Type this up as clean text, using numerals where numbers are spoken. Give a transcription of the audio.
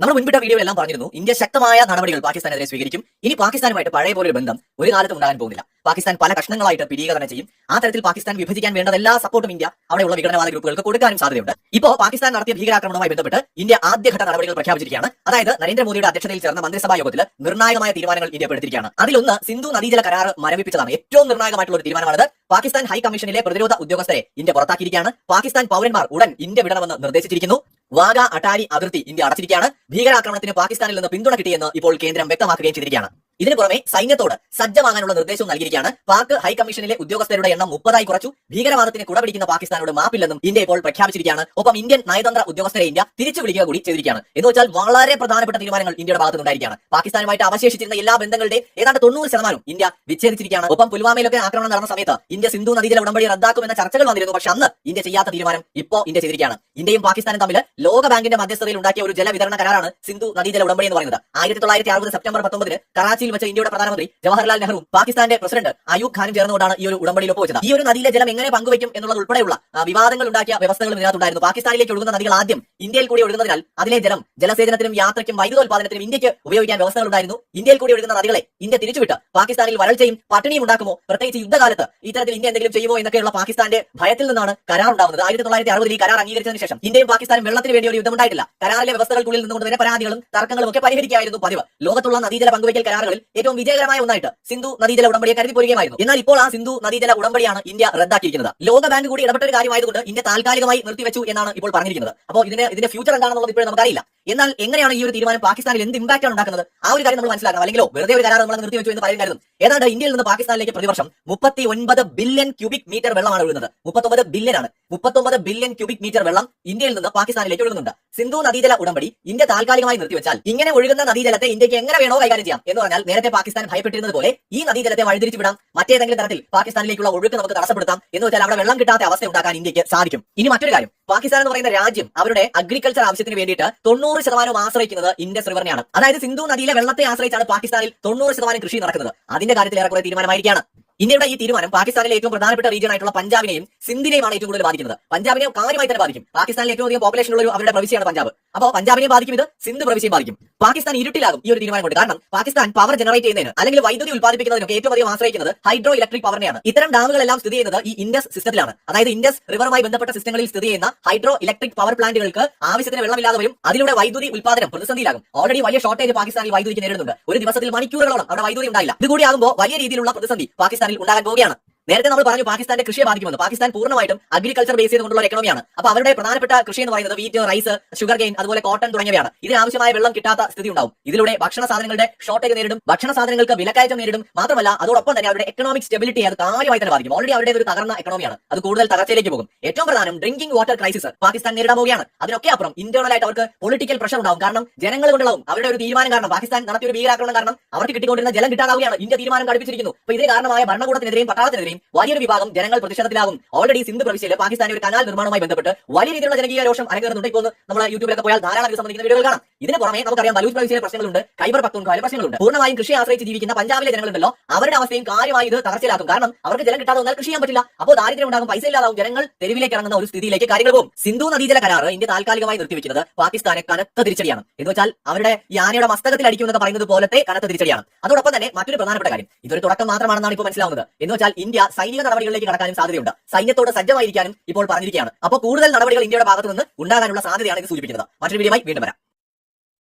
നമ്മൾ മുൻപിട്ട വീഡിയോ എല്ലാം പറഞ്ഞിരുന്നു ഇന്ത്യ ശക്തമായ നടപടികൾ പാകിസ്ഥാനെതിരെ സ്വീകരിക്കും. ഇനി പാകിസ്ഥാനുമായിട്ട് പഴയ പോലെ ഒരു ബന്ധം ഒരു കാലത്തും ഉണ്ടാകാൻ പോകുന്നില്ല. പാകിസ്ഥാൻ പല കഷ്ണങ്ങളായിട്ട് പിടിയുക തന്നെ ചെയ്യും. ആ തരത്തിൽ പാകിസ്ഥാൻ വിഭജിക്കാൻ വേണ്ട എല്ലാ സപ്പോർട്ടും ഇന്ത്യ അവിടെയുള്ള വിഘടനവാദ ഗ്രൂപ്പുകൾക്ക് കൊടുക്കാനും സാധ്യതയുണ്ട്. ഇപ്പോൾ പാകിസ്ഥാൻ നടത്തിയ ഭീകരാക്രമണവുമായി ബന്ധപ്പെട്ട് ഇന്ത്യ ആദ്യഘട്ട നടപടികൾ പ്രഖ്യാപിച്ചിരിക്കുകയാണ്. അതായത് നരേന്ദ്രമോദിയുടെ അധ്യക്ഷതയിൽ ചേർന്ന മന്ത്രിസഭാ യോഗത്തിൽ നിർണായകമായ തീരുമാനങ്ങൾ ഇന്ത്യ എടുത്തിരിക്കുകയാണ്. അതിലൊന്ന് സിന്ധു നദീജല കരാർ മരവിപ്പിച്ചതാണ്. ഏറ്റവും നിർണായകമായിട്ടുള്ള ഒരു തീരുമാനമാണത്. പാകിസ്ഥാൻ ഹൈക്കമ്മീഷനിലെ പ്രതിരോധ ഉദ്യോഗസ്ഥരെ ഇന്ത്യ പുറത്താക്കിയിരിക്കുകയാണ്. പാകിസ്ഥാൻ പൗരന്മാർ ഉടൻ ഇന്ത്യ വിടണമെന്ന് നിർദ്ദേശിച്ചിരിക്കുന്നു. വാഗ അട്ടാരി അതിർത്തി ഇന്ത്യ അടച്ചിരിക്കുകയാണ്. ഭീകരാക്രമണത്തിന് പാകിസ്ഥാനിൽ നിന്ന് പിന്തുണ കിട്ടിയെന്ന് ഇപ്പോൾ കേന്ദ്രം വ്യക്തമാക്കുകയും ചെയ്തിരിക്കുകയാണ്. ഇതിനു പുറമെ സൈന്യത്തോട് സജ്ജമാകാനുള്ള നിർദ്ദേശവും നൽകിയിരിക്കുകയാണ്. പാക് ഹൈക്കമ്മീഷനിലെ ഉദ്യോഗസ്ഥരുടെ എണ്ണം 30 കുറച്ചു. ഭീകരവാദത്തിന് കുടപിടിക്കുന്ന പാകിസ്ഥാനോട് മാപ്പില്ലെന്നും ഇന്ത്യ ഇപ്പോൾ പ്രഖ്യാപിച്ചിരിക്കുകയാണ്. ഒപ്പം ഇന്ത്യൻ നയതന്ത്ര ഉദ്യോഗസ്ഥരെ ഇന്ത്യ തിരിച്ചു വിളിക്കുക കൂടി ചെയ്തിരിക്കുകയാണ്. എന്ന് വെച്ചാൽ വളരെ പ്രധാനപ്പെട്ട തീരുമാനങ്ങൾ ഇന്ത്യയുടെ ഭാഗത്തുനിന്നുണ്ടായിരിക്കുകയാണ്. പാകിസ്ഥാനുമായിട്ട് അവശേഷിച്ചിരുന്ന എല്ലാ ബന്ധങ്ങളുടെ ഏതാണ്ട് 90% ഇന്ത്യ വിച്ഛേദിച്ചിരിക്കുകയാണ്. ഒപ്പം പുൽവാമയിലൊക്കെ ആക്രമണം നടന്ന സമയത്ത് ഇന്ത്യ സിന്ധു നദീജല ഉടമ്പടി റദ്ദാക്കുമെന്ന ചർച്ചകൾ വന്നിരുന്നു. പക്ഷെ അന്ന് ഇന്ത്യ ചെയ്യാത്ത തീരുമാനം ഇപ്പോൾ ഇന്ത്യ ചെയ്തിരിക്കുകയാണ്. ഇന്ത്യയും പാകിസ്ഥാനും തമ്മിൽ ലോക ബാങ്കിന്റെ മധ്യസ്ഥതയിൽ ഉണ്ടാക്കിയ ഒരു ജലവിതരണ കരാറാണ് സിന്ധു നദീജല ഉടമ്പടി എന്ന് പറയുന്നത്. 1960 സെപ്റ്റംബർ 19 കറാച്ചിയിൽ വെച്ച് ഇന്ത്യയുടെ പ്രധാനമന്ത്രി ജവഹർലാൽ നെഹ്റുവും പാകിസ്ഥാന്റെ പ്രസിഡന്റ് അയൂബ് ഖാനും ചേർന്നുകൊണ്ടാണ് ഈ ഒരു ഉടമ്പടിയിൽ ഒപ്പുവെച്ചത്. ഈ ഒരു നദിയിലെ ജലം എങ്ങനെ പങ്കുവയ്ക്കും എന്നുള്ളത് ഉൾപ്പെടെയുള്ള വിവാദങ്ങൾ ഉണ്ടാക്കിയ വ്യവസ്ഥകളും ഇതിനകത്തുണ്ടായിരുന്നു. പാകിസ്ഥാനിലേക്ക് ഒഴുകുന്ന നദികൾ ആദ്യം ഇന്ത്യയിൽ കൂടി ഒഴുകുന്നതിനാൽ അതിലെ ജലം ജലസേചനത്തിനും യാത്രയ്ക്കും വൈദ്യുതോൽപാദനത്തിനും ഇന്ത്യക്ക് ഉപയോഗിക്കാൻ വ്യവസ്ഥകൾ ഉണ്ടായിരുന്നു. ഇന്ത്യയിൽ കൂടി ഒഴുകുന്ന നദികളെ ഇന്ത്യ തിരിച്ചുവിട്ട് പാകിസ്ഥാനിൽ വരൾച്ചയും പട്ടിണിയും ഉണ്ടാക്കുമോ, പ്രത്യേകിച്ച് യുദ്ധകാലത്ത് ഇത്തരത്തിൽ ഇന്ത്യ എന്തെങ്കിലും ചെയ്യുമോ എന്നൊക്കെയുള്ള പാകിസ്ഥാന്റെ ഭയത്തിൽ നിന്നാണ് കരാർ ഉണ്ടാവുന്നത്. 1960 ഈ കരാർ അംഗീകരിച്ചതിന് ശേഷം ഇന്ത്യയും പാകിസ്ഥാനും വെള്ളത്തിന് വേണ്ടി ഒരു യുദ്ധം ഉണ്ടായിട്ടില്ല. കരാറിലെ വ്യവസ്ഥകൾക്കുള്ളിൽ നിന്നുകൊണ്ട് തന്നെ പരാതികളും തർക്കങ്ങളും ഒക്കെ പരിഹരിക്കുകയായിരുന്നു പതിവ്. ലോകത്തുള്ള നദീജല പങ്കുവയ്ക്കൽ കരാറുകളിൽ ഏറ്റവും വിജയകരമായ ഒന്നായിട്ട് സിന്ധു നദീജല ഉടമ്പടിയെ കരുതി പോരുകയായിരുന്നു. എന്നാൽ ഇപ്പോൾ ആ സിന്ധു നദീജല ഉടമ്പടിയാണ് ഇന്ത്യ റദ്ദാക്കിയിരിക്കുന്നത്. ലോക ബാങ്ക് കൂടി ഇടപെട്ട ഒരു കാര്യമായതുകൊണ്ട് ഇന്ത്യ താൽക്കാലികമായി നിർത്തിവെച്ചു എന്നാണ് ഇപ്പോൾ പറഞ്ഞിരിക്കുന്നത്. അപ്പോൾ ഇതിന്റെ ഫ്യൂച്ചർ എന്താണെന്നുള്ളത് ഇപ്പോഴും നമുക്കറിയില്ല. എന്നാൽ എങ്ങനെയാണ് ഈ ഒരു തീരുമാനം പാകിസ്ഥാനിൽ എന്ത് ഇമ്പാക്ട് ആണ് ഉണ്ടാക്കുന്നത് ആ ഒരു കാര്യം നമ്മൾ മനസ്സിലാക്കണം. അല്ലെങ്കിലോ വെറുതെ ഒരു കരാർ നമ്മൾ നിർത്തിവെച്ചു എന്ന് പറയുകയായിരുന്നു. ഏതാണ്ട് ഇന്ത്യയിൽ നിന്ന് പാകിസ്ഥാനിലേക്ക് പ്രതിവർഷം 39 ബില്യൺ ക്യൂബിക് മീറ്റർ വെള്ളമാണ് ഒഴുകുന്നത്. 39 ബില്യൺ ആണ്. 39 ബില്യൺ ക്യൂബിക് മീറ്റർ വെള്ളം ഇന്ത്യയിൽ നിന്ന് പാകിസ്ഥാനിലേക്ക് ഒഴുകുന്നുണ്ട്. സിന്ധു നദീജല ഉടമ്പടി ഇന്ത്യ താൽക്കാലികമായി നിർത്തിവെച്ചാൽ ഇങ്ങനെ ഒഴുകുന്ന നദീജലത്തെ ഇന്ത്യക്ക് എങ്ങനെ വേണോ കൈകാര്യം ചെയ്യാം. എന്ന് പറഞ്ഞാൽ നേരത്തെ പാകിസ്ഥാൻ ഭയപ്പെട്ടിരുന്നത് പോലെ ഈ നദീജലത്തെ വഴിതിരിച്ചു വിടാം, മറ്റേതെങ്കിലും തരത്തിൽ പാകിസ്ഥാനിലേക്കുള്ള ഒഴുക്ക് നമുക്ക് തടസ്സപ്പെടുത്താം. എന്ന് വെച്ചാൽ അവിടെ വെള്ളം കിട്ടാത്ത അവസ്ഥ ഉണ്ടാക്കാൻ ഇന്ത്യക്ക് സാധിക്കും. ഇനി മറ്റൊരു കാര്യം, പാകിസ്ഥാൻ എന്ന് പറയുന്ന രാജ്യം അവരുടെ അഗ്രികൾച്ചർ ആവശ്യത്തിന് വേണ്ടിയിട്ട് 90% ആശ്രയിക്കുന്നത് ഇൻഡസ് റിവറിനെയാണ്. അതായത് സിന്ധു നദിയിലെ വെള്ളത്തെ ആശ്രയിച്ചാണ് പാകിസ്ഥാനിൽ 90% കൃഷി നടക്കുന്നത്. അതിന്റെ കാര്യത്തിൽ ഏറെക്കുറെ തീരുമാനമായിരിക്കുകയാണ്. ഇന്ത്യയുടെ ഈ തീരുമാനം പാകിസ്ഥാനിലെ ഏറ്റവും പ്രധാനപ്പെട്ട റീജിയൻ ആയിട്ടുള്ള പഞ്ചാബിനെയും സിന്ധിനെയുമാണ് ഏറ്റവും കൂടുതൽ ബാധിക്കുന്നത്. പഞ്ചാബിനെ കാര്യമായി തന്നെ ബാധിക്കും. പാകിസ്ഥാനിൽ ഏറ്റവും അധികം പോപ്പുലേഷൻ ഉള്ള അവരുടെ പ്രവിശ്യയാണ് പഞ്ചാബ്. അപ്പോൾ പഞ്ചാബിനെ ബാധിക്കും, ഇത് സിന്ധ് പ്രവിശ്യയും ബാധിക്കും. പാകിസ്ഥാൻ ഇരുട്ടിലാകും ഈ ഒരു തീരുമാനം കൊണ്ട്. കാരണം പാകിസ്ഥാൻ പവർ ജനറേറ്റ് ചെയ്യുന്നതിന് അല്ലെങ്കിൽ വൈദ്യുതി ഉൽപ്പാദിപ്പിക്കുന്നതിനൊക്കെ ഏറ്റവും അധികം ആശ്രയിക്കുന്നത് ഹൈഡ്രോ ഇലക്ട്രിക് പവറിനെയാണ്. ഇത്തരം ഡാമുകളെല്ലാം സ്ഥിതി ചെയ്യുന്നത് ഈ ഇൻഡസ് സിസ്റ്റത്തിലാണ്. അതായത് ഇൻഡസ് റിവറുമായി ബന്ധപ്പെട്ട സിസ്റ്റങ്ങളിൽ സ്ഥിതി ചെയ്യുന്ന ഹൈഡ്രോ ഇലക്ട്രിക് പവർ പ്ലാന്റുകൾക്ക് ആവശ്യത്തിന് വെള്ളമില്ലാതെ വരും. അതിലൂടെ വൈദ്യുതി ഉൽപ്പാദനം പ്രതിസന്ധിയിലാകും. ഓൾറെഡി വലിയ ഷോർട്ടേജ് പാകിസ്ഥാനിൽ വൈദ്യുതിക്ക് നേരിടുന്നുണ്ട്. ഒരു ദിവസത്തിൽ മണിക്കൂറുകളോളം അവിടെ വൈദ്യുതി ഉണ്ടായില്ല. ഇതുകൂടി ആകുമ്പോൾ വലിയ രീതിയിലുള്ള പ്രതിസന്ധി പാകിസ്ഥാനിൽ ഉണ്ടാകാൻ പോവുകയാണ്. നേരത്തെ നമ്മൾ പറഞ്ഞു പാകിസ്ഥാന്റെ കൃഷിയെ ബാധിക്കുമെന്ന്. പാകിസ്ഥാൻ പൂർണ്ണമായിട്ടും അഗ്രികൾച്ചർ ബേസ് ചെയ്തുകൊണ്ടുള്ള എക്കണോമിയാണ്. അപ്പോൾ അവരുടെ പ്രധാനപ്പെട്ട കൃഷി എന്ന് പറയുന്നത് വീറ്റ്, റൈസ്, ഷുഗർ കെയിൻ, അതുപോലെ കോട്ടൺ തുടങ്ങിയവയാണ്. ഇതിനാവശ്യമായ വെള്ളം കിട്ടാത്ത സ്ഥിതി ഉണ്ടാവും. ഇതിലൂടെ ഭക്ഷണ സാധനങ്ങളുടെ ഷോർട്ടേജ് നേരിടും, ഭക്ഷണ സാധനങ്ങൾക്ക് വിലക്കയറ്റം നേരിടും. മാത്രമല്ല അതോടൊപ്പം തന്നെ അവരുടെ എക്കണോമിക് സ്റ്റെബിലിറ്റി അത് കാര്യമായി തന്നെ ബാധിക്കും. ഓൾറെഡി അവരുടെ ഒരു തകർന്ന എക്കണോമിയാണ്, അത് കൂടുതൽ തകർച്ചയിലേക്ക് പോകും. ഏറ്റവും പ്രധാനം ഡ്രിങ്കിംഗ് വാട്ടർ ക്രൈസിസ് പാകിസ്ഥാൻ നേരിടാൻ പോവുകയാണ്. അതിനൊക്കെ അപ്പുറം ഇന്റേണൽ ആയിട്ട് അവർക്ക് പൊളിറ്റിക്കൽ പ്രഷർ ഉണ്ടാവും. കാരണം ജനങ്ങൾ കൊണ്ടുള്ളതും അവരുടെ ഒരു തീരുമാനം കാരണം, പാകിസ്ഥാൻ നടത്തിയ ഒരു ഭീകരാക്രമണം കാരണം അവർക്ക് കിട്ടിക്കൊണ്ടിരുന്ന ജലം കിട്ടാതാവുകയാണ്. ഇന്ത്യ തീരുമാനം കടുപ്പിച്ചിരിക്കുന്നു. അപ്പോൾ ഇതിന് കാരണമായ ഭരണകൂടത്തിനെതിരെയും പട്ടാളത്തിനെതിരെയും വലിയൊരു വിഭാഗം ജനങ്ങൾ പ്രതിഷേധത്തിലാകും. ഓൾറെഡി സിന്ധ് പ്രവിശ്യയിൽ പാകിസ്ഥാന്റെ ഒരു കനാൽ നിർമ്മാണവുമായി ബന്ധപ്പെട്ട് വലിയ രീതിയിലുള്ള ജനകീയ രോഷം അരങ്ങേറുന്നുണ്ട്. ഇപ്പോൾ നമ്മൾ യൂട്യൂബിലൊക്കെ പോയാൽ ധാരാളം ഇത് സംബന്ധിക്കുന്ന വീഡിയോകൾ കാണാം. ഇതിന് പുറമെ നമുക്കറിയാം ബലൂച്ച് പ്രവിശ്യയിലെ പ്രശ്നങ്ങളുണ്ട്, ഖൈബർ പഖ്തൂൺഖ്വയിലെ പ്രശ്നങ്ങളുണ്ട്. പൂർണ്ണമായും കൃഷി ആശ്രയിച്ച് ജീവിക്കുന്ന പഞ്ചാബിലെ ജനങ്ങളുണ്ടല്ലോ, അവരുടെ അവസ്ഥയും കാര്യമായി ഇത് തകർച്ചയിലാക്കും. കാരണം അവർക്ക് ജലം കിട്ടാതെ വന്നാൽ കൃഷി ചെയ്യാൻ പറ്റില്ല. അപ്പോൾ ദാരിദ്ര്യം ഉണ്ടാകും, പൈസ ഇല്ലാതാവും, ജനങ്ങൾ തെരുവിലേക്ക് ഇറങ്ങുന്ന ഒരു സ്ഥിതിയിലേക്ക് കാര്യങ്ങൾ പോകും. സിന്ധു നദീജല കരാർ ഇന്ത്യ താൽക്കാലികമായി നിർത്തിവെക്കുന്നത് പാകിസ്ഥാനെ കനത്ത തിരിച്ചടിയാണ്. എന്ന് വെച്ചാൽ അവരുടെ ഈ ആനയുടെ മസ്തകത്തിൽ അടിക്കുമെന്ന് പറയുന്നത് പോലത്തെ കനത്ത തിരിച്ചടിയാണ്. അതോടൊപ്പം തന്നെ മറ്റൊരു പ്രധാനപ്പെട്ട കാര്യം, ഇതൊരു തുടക്കം മാത്രമാണെന്നാണ് ഇപ്പോൾ മനസ്സിലാവുന്നത്. എന്ന് വെച്ചാൽ ഇന്ത്യ സൈനിക നടപടികളിലേക്ക് കടക്കാനും സാധ്യതയുണ്ട്. സൈന്യത്തോട് സജ്ജമായിരിക്കാനും ഇപ്പോൾ പറഞ്ഞിരിക്കുകയാണ്. അപ്പോൾ കൂടുതൽ നടപടികൾ ഇന്ത്യയുടെ ഭാഗത്തു നിന്ന് ഉണ്ടാകാനുള്ള സാധ്യതയാണ് ഇത് സൂചിപ്പിക്കുന്നത്. മറ്റൊരു വീഡിയോയുമായി വീണ്ടും വരാം.